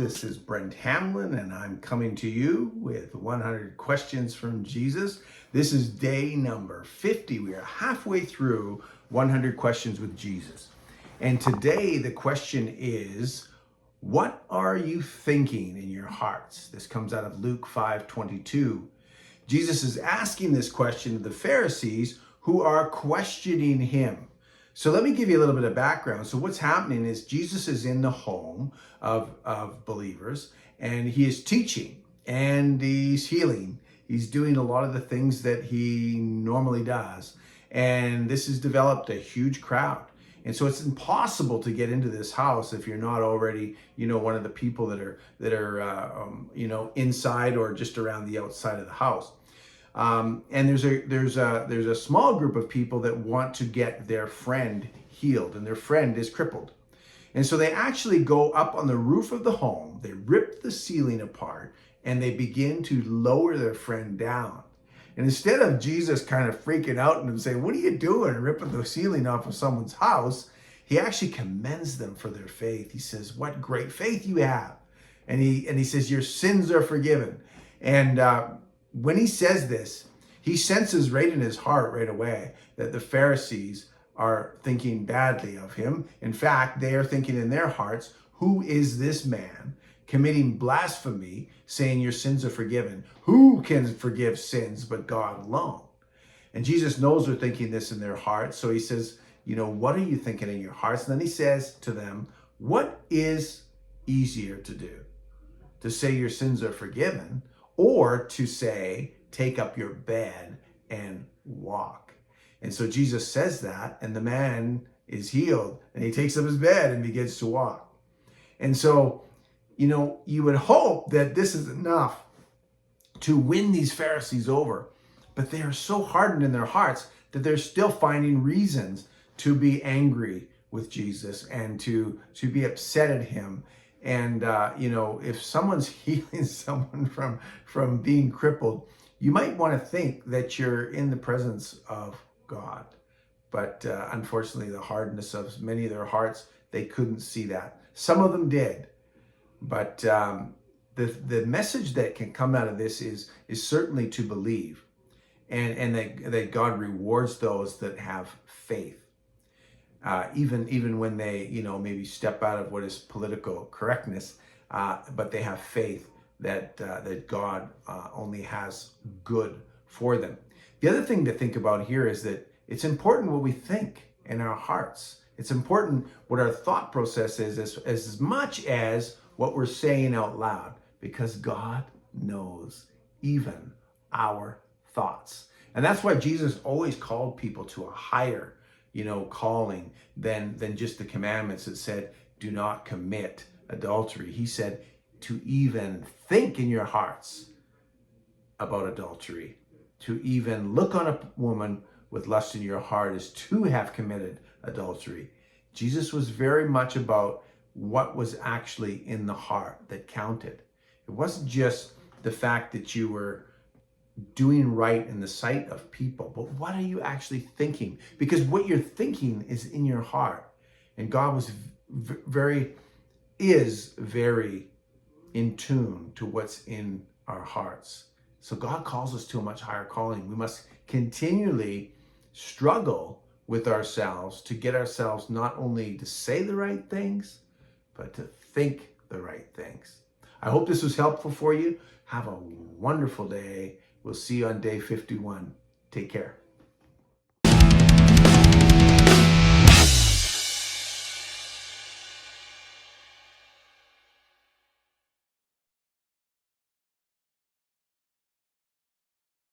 This is Brent Hamlin, and I'm coming to you with 100 questions from Jesus. This is day number 50. We are halfway through 100 questions with Jesus. And today the question is, what are you thinking in your hearts? This comes out of Luke 5:22. Jesus is asking this question to the Pharisees who are questioning him. So let me give you a little bit of background. So what's happening is Jesus is in the home of believers, and he is teaching and he's healing. He's doing a lot of the things that he normally does. And this has developed a huge crowd. And so it's impossible to get into this house if you're not already, one of the people that are inside or just around the outside of the house. And there's a small group of people that want to get their friend healed, and their friend is crippled. And so they actually go up on the roof of the home, they rip the ceiling apart, and they begin to lower their friend down. And instead of Jesus kind of freaking out and saying, "What are you doing, ripping the ceiling off of someone's house?" he actually commends them for their faith. He says, "What great faith you have." And he says, "Your sins are forgiven." And when he says this, he senses right in his heart right away that the Pharisees are thinking badly of him. In fact, they are thinking in their hearts, who is this man committing blasphemy, saying your sins are forgiven? Who can forgive sins but God alone? And Jesus knows they're thinking this in their hearts. So he says, what are you thinking in your hearts? And then he says to them, what is easier to do? To say your sins are forgiven, or to say, take up your bed and walk? And so Jesus says that, and the man is healed, and he takes up his bed and begins to walk. And so, you would hope that this is enough to win these Pharisees over, but they are so hardened in their hearts that they're still finding reasons to be angry with Jesus and to be upset at him. And, if someone's healing someone from being crippled, you might want to think that you're in the presence of God. But unfortunately, the hardness of many of their hearts, they couldn't see that. Some of them did. But the message that can come out of this is certainly to believe, and that God rewards those that have faith. Even when they, maybe step out of what is political correctness, but they have faith that God only has good for them. The other thing to think about here is that it's important what we think in our hearts. It's important what our thought process is as much as what we're saying out loud, because God knows even our thoughts. And that's why Jesus always called people to a higher calling than just the commandments that said, do not commit adultery. He said to even think in your hearts about adultery, to even look on a woman with lust in your heart is to have committed adultery. Jesus was very much about what was actually in the heart that counted. It wasn't just the fact that you were doing right in the sight of people, but what are you actually thinking? Because what you're thinking is in your heart. And God was very in tune to what's in our hearts. So God calls us to a much higher calling. We must continually struggle with ourselves to get ourselves not only to say the right things, but to think the right things. I hope this was helpful for you. Have a wonderful day. We'll see you on day 51. Take care.